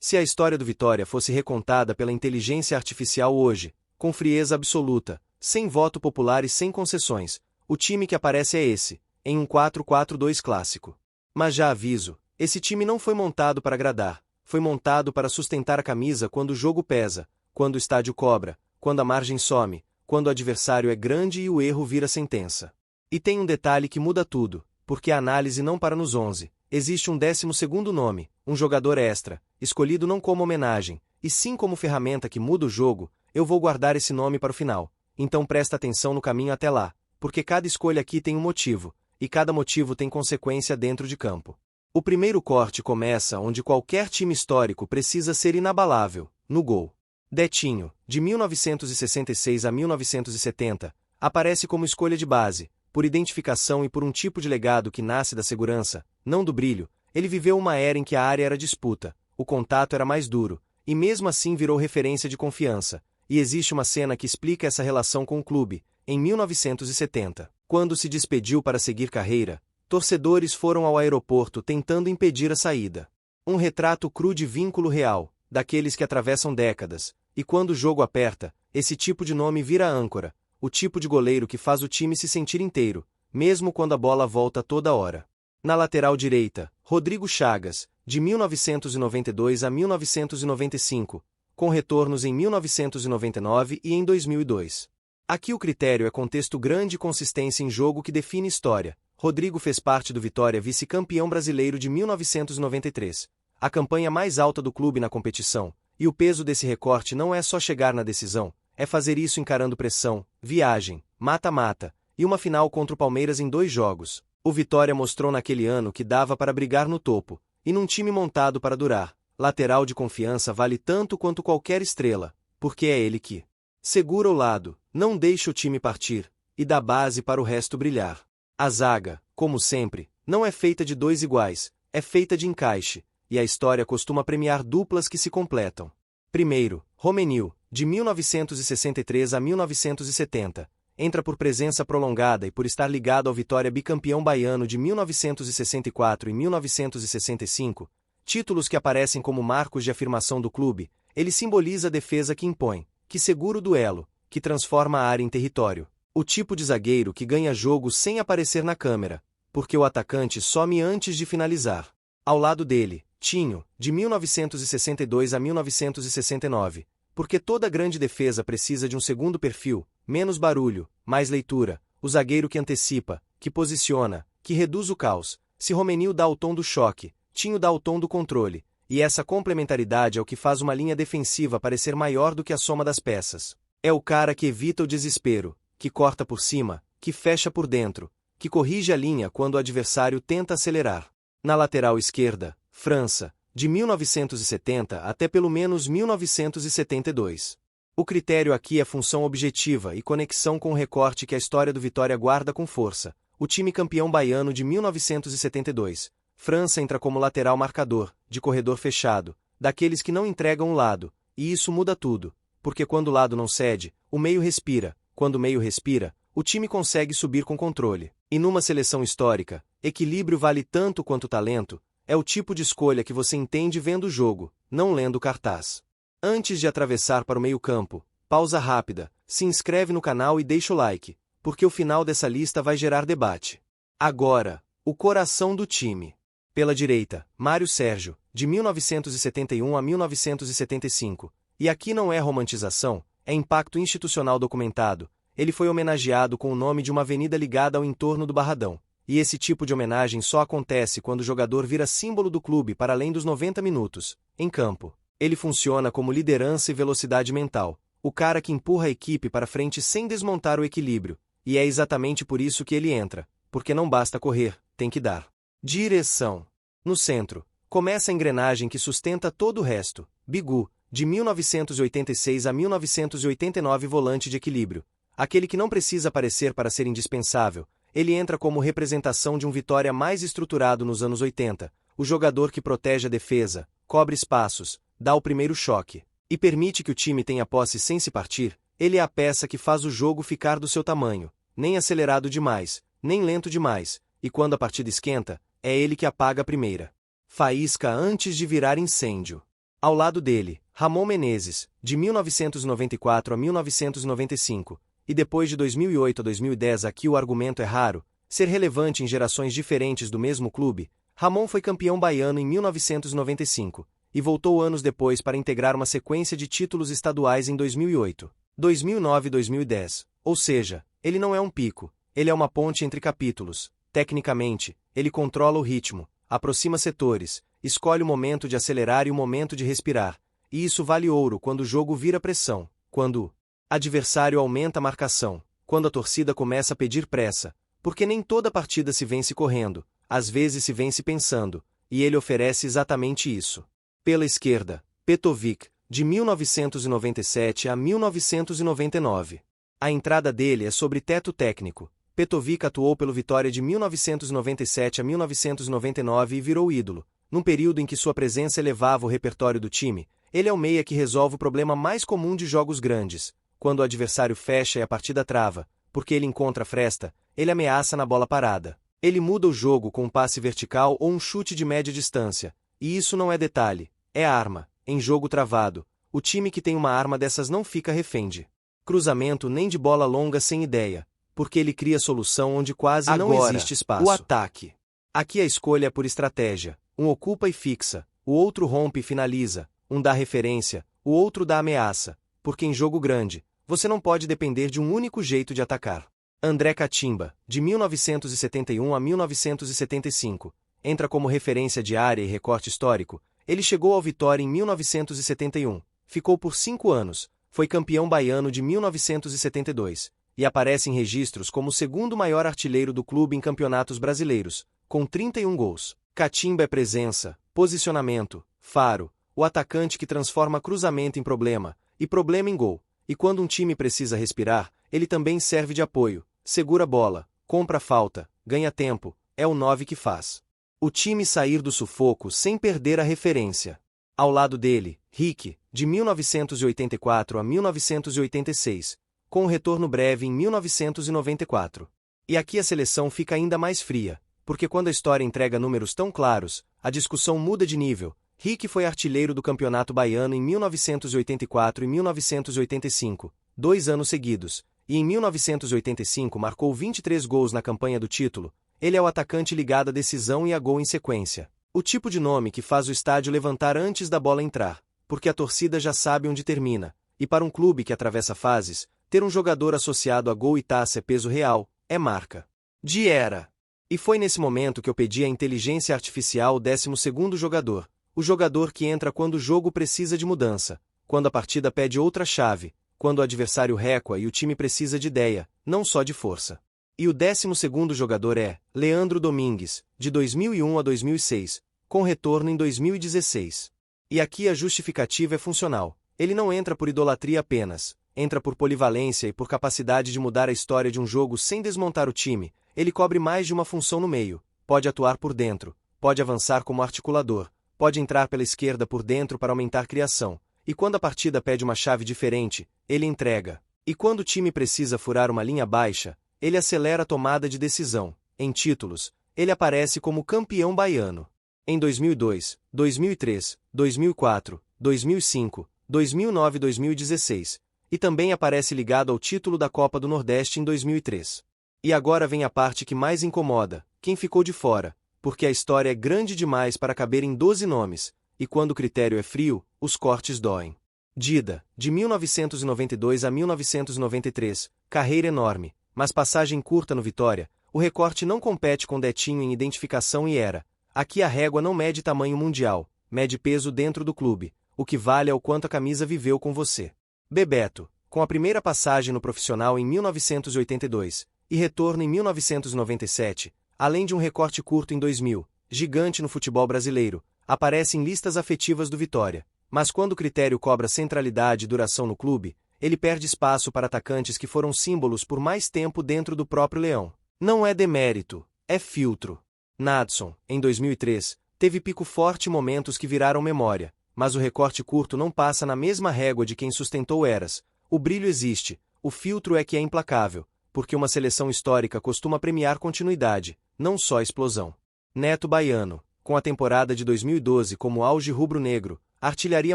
Se a história do Vitória fosse recontada pela inteligência artificial hoje, com frieza absoluta, sem voto popular e sem concessões, o time que aparece é esse, em um 4-4-2 clássico. Mas já aviso, esse time não foi montado para agradar, foi montado para sustentar a camisa quando o jogo pesa, quando o estádio cobra, quando a margem some, quando o adversário é grande e o erro vira sentença. E tem um detalhe que muda tudo, porque a análise não para nos 11, existe um 12º nome, um jogador extra, escolhido não como homenagem, e sim como ferramenta que muda o jogo. Eu vou guardar esse nome para o final, então presta atenção no caminho até lá, porque cada escolha aqui tem um motivo, e cada motivo tem consequência dentro de campo. O primeiro corte começa onde qualquer time histórico precisa ser inabalável, no gol. Detinho, de 1966 a 1970, aparece como escolha de base, por identificação e por um tipo de legado que nasce da segurança, não do brilho. Ele viveu uma era em que a área era disputa, o contato era mais duro, e mesmo assim virou referência de confiança, e existe uma cena que explica essa relação com o clube. Em 1970, quando se despediu para seguir carreira, torcedores foram ao aeroporto tentando impedir a saída. Um retrato cru de vínculo real, daqueles que atravessam décadas, e quando o jogo aperta, esse tipo de nome vira âncora, o tipo de goleiro que faz o time se sentir inteiro, mesmo quando a bola volta toda hora. Na lateral direita, Rodrigo Chagas, de 1992 a 1995, com retornos em 1999 e em 2002. Aqui o critério é contexto grande e consistência em jogo que define história. Rodrigo fez parte do Vitória vice-campeão brasileiro de 1993, a campanha mais alta do clube na competição, e o peso desse recorte não é só chegar na decisão, é fazer isso encarando pressão, viagem, mata-mata, e uma final contra o Palmeiras em 2 jogos. O Vitória mostrou naquele ano que dava para brigar no topo, e num time montado para durar. Lateral de confiança vale tanto quanto qualquer estrela, porque é ele que segura o lado, não deixa o time partir, e dá base para o resto brilhar. A zaga, como sempre, não é feita de 2 iguais, é feita de encaixe, e a história costuma premiar duplas que se completam. Primeiro, Romenil, de 1963 a 1970, entra por presença prolongada e por estar ligado ao Vitória bicampeão baiano de 1964 e 1965, títulos que aparecem como marcos de afirmação do clube. Ele simboliza a defesa que impõe, que segura o duelo, que transforma a área em território. O tipo de zagueiro que ganha jogo sem aparecer na câmera, porque o atacante some antes de finalizar. Ao lado dele, Tinho, de 1962 a 1969, porque toda grande defesa precisa de um segundo perfil, menos barulho, mais leitura, o zagueiro que antecipa, que posiciona, que reduz o caos. Se Romenil dá o tom do choque, Tinho dá o tom do controle, e essa complementaridade é o que faz uma linha defensiva parecer maior do que a soma das peças. É o cara que evita o desespero, que corta por cima, que fecha por dentro, que corrige a linha quando o adversário tenta acelerar. Na lateral esquerda, França, de 1970 até pelo menos 1972. O critério aqui é função objetiva e conexão com o recorte que a história do Vitória guarda com força. O time campeão baiano de 1972. França entra como lateral marcador, de corredor fechado, daqueles que não entregam o lado, e isso muda tudo, porque quando o lado não cede, o meio respira, quando o meio respira, o time consegue subir com controle. E numa seleção histórica, equilíbrio vale tanto quanto talento, é o tipo de escolha que você entende vendo o jogo, não lendo o cartaz. Antes de atravessar para o meio-campo, pausa rápida, se inscreve no canal e deixa o like, porque o final dessa lista vai gerar debate. Agora, o coração do time. Pela direita, Mário Sérgio, de 1971 a 1975. E aqui não é romantização, é impacto institucional documentado. Ele foi homenageado com o nome de uma avenida ligada ao entorno do Barradão. E esse tipo de homenagem só acontece quando o jogador vira símbolo do clube para além dos 90 minutos, em campo. Ele funciona como liderança e velocidade mental, o cara que empurra a equipe para frente sem desmontar o equilíbrio. E é exatamente por isso que ele entra, porque não basta correr, tem que dar direção. No centro, começa a engrenagem que sustenta todo o resto. Bigu, de 1986 a 1989, volante de equilíbrio. Aquele que não precisa aparecer para ser indispensável. Ele entra como representação de um Vitória mais estruturado nos anos 80, o jogador que protege a defesa, cobre espaços, dá o primeiro choque, e permite que o time tenha posse sem se partir. Ele é a peça que faz o jogo ficar do seu tamanho, nem acelerado demais, nem lento demais, e quando a partida esquenta, é ele que apaga a primeira faísca antes de virar incêndio. Ao lado dele, Ramon Menezes, de 1994 a 1995, e depois de 2008 a 2010 aqui o argumento é raro, ser relevante em gerações diferentes do mesmo clube. Ramon foi campeão baiano em 1995, e voltou anos depois para integrar uma sequência de títulos estaduais em 2008, 2009 e 2010, ou seja, ele não é um pico, ele é uma ponte entre capítulos. Tecnicamente, ele controla o ritmo, aproxima setores, escolhe o momento de acelerar e o momento de respirar, e isso vale ouro quando o jogo vira pressão, quando o adversário aumenta a marcação, quando a torcida começa a pedir pressa, porque nem toda partida se vence correndo, às vezes se vence pensando, e ele oferece exatamente isso. Pela esquerda, Petrovic, de 1997 a 1999. A entrada dele é sobre teto técnico. Petrovic atuou pelo Vitória de 1997 a 1999 e virou ídolo. Num período em que sua presença elevava o repertório do time, ele é o meia que resolve o problema mais comum de jogos grandes. Quando o adversário fecha e a partida trava, porque ele encontra fresta, ele ameaça na bola parada. Ele muda o jogo com um passe vertical ou um chute de média distância. E isso não é detalhe, é arma. Em jogo travado, o time que tem uma arma dessas não fica refém de cruzamento nem de bola longa sem ideia, porque ele cria solução onde quase não existe espaço. O ataque. Aqui a escolha é por estratégia. Um ocupa e fixa, o outro rompe e finaliza, um dá referência, o outro dá ameaça, porque em jogo grande, você não pode depender de um único jeito de atacar. André Catimba, de 1971 a 1975, entra como referência de área e recorte histórico. Ele chegou ao Vitória em 1971, ficou por 5 anos, foi campeão baiano de 1972, e aparece em registros como o segundo maior artilheiro do clube em campeonatos brasileiros, com 31 gols. Catimba é presença, posicionamento, faro, o atacante que transforma cruzamento em problema, e problema em gol. E quando um time precisa respirar, ele também serve de apoio, segura a bola, compra falta, ganha tempo, é o 9 que faz o time sair do sufoco sem perder a referência. Ao lado dele, Rick, de 1984 a 1986, com um retorno breve em 1994. E aqui a seleção fica ainda mais fria, porque quando a história entrega números tão claros, a discussão muda de nível. Rick foi artilheiro do Campeonato Baiano em 1984 e 1985, 2 anos seguidos, e em 1985 marcou 23 gols na campanha do título. Ele é o atacante ligado à decisão e a gol em sequência. O tipo de nome que faz o estádio levantar antes da bola entrar, porque a torcida já sabe onde termina, e para um clube que atravessa fases, ter um jogador associado a gol e taça é peso real, é marca de era. E foi nesse momento que eu pedi à inteligência artificial o 12º jogador, o jogador que entra quando o jogo precisa de mudança, quando a partida pede outra chave, quando o adversário recua e o time precisa de ideia, não só de força. E o 12º jogador é Leandro Domingues, de 2001 a 2006, com retorno em 2016. E aqui a justificativa é funcional. Ele não entra por idolatria apenas, entra por polivalência e por capacidade de mudar a história de um jogo sem desmontar o time. Ele cobre mais de uma função no meio, pode atuar por dentro, pode avançar como articulador, pode entrar pela esquerda por dentro para aumentar criação, e quando a partida pede uma chave diferente, ele entrega. E quando o time precisa furar uma linha baixa, ele acelera a tomada de decisão. Em títulos, ele aparece como campeão baiano. Em 2002, 2003, 2004, 2005, 2009 e 2016, e também aparece ligado ao título da Copa do Nordeste em 2003. E agora vem a parte que mais incomoda, quem ficou de fora, porque a história é grande demais para caber em 12 nomes, e quando o critério é frio, os cortes doem. Dida, de 1992 a 1993, carreira enorme, mas passagem curta no Vitória. O recorte não compete com Detinho em identificação e era. Aqui a régua não mede tamanho mundial, mede peso dentro do clube, o que vale é o quanto a camisa viveu com você. Bebeto, com a primeira passagem no profissional em 1982, e retorno em 1997, além de um recorte curto em 2000, gigante no futebol brasileiro, aparece em listas afetivas do Vitória, mas quando o critério cobra centralidade e duração no clube, ele perde espaço para atacantes que foram símbolos por mais tempo dentro do próprio Leão. Não é demérito, é filtro. Nadson, em 2003, teve pico forte e momentos que viraram memória, mas o recorte curto não passa na mesma régua de quem sustentou eras. O brilho existe, o filtro é que é implacável, porque uma seleção histórica costuma premiar continuidade, não só explosão. Neto Baiano, com a temporada de 2012 como auge rubro-negro, artilharia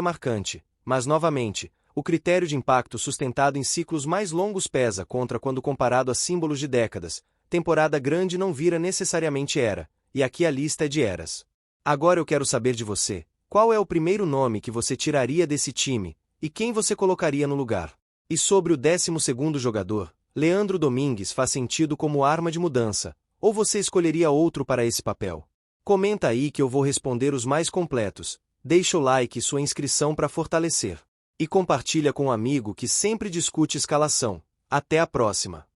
marcante, mas novamente, o critério de impacto sustentado em ciclos mais longos pesa contra quando comparado a símbolos de décadas. Temporada grande não vira necessariamente era, e aqui a lista é de eras. Agora eu quero saber de você, qual é o primeiro nome que você tiraria desse time, e quem você colocaria no lugar? E sobre o 12º jogador, Leandro Domingues faz sentido como arma de mudança, ou você escolheria outro para esse papel? Comenta aí que eu vou responder os mais completos, deixa o like e sua inscrição para fortalecer. E compartilha com um amigo que sempre discute escalação. Até a próxima!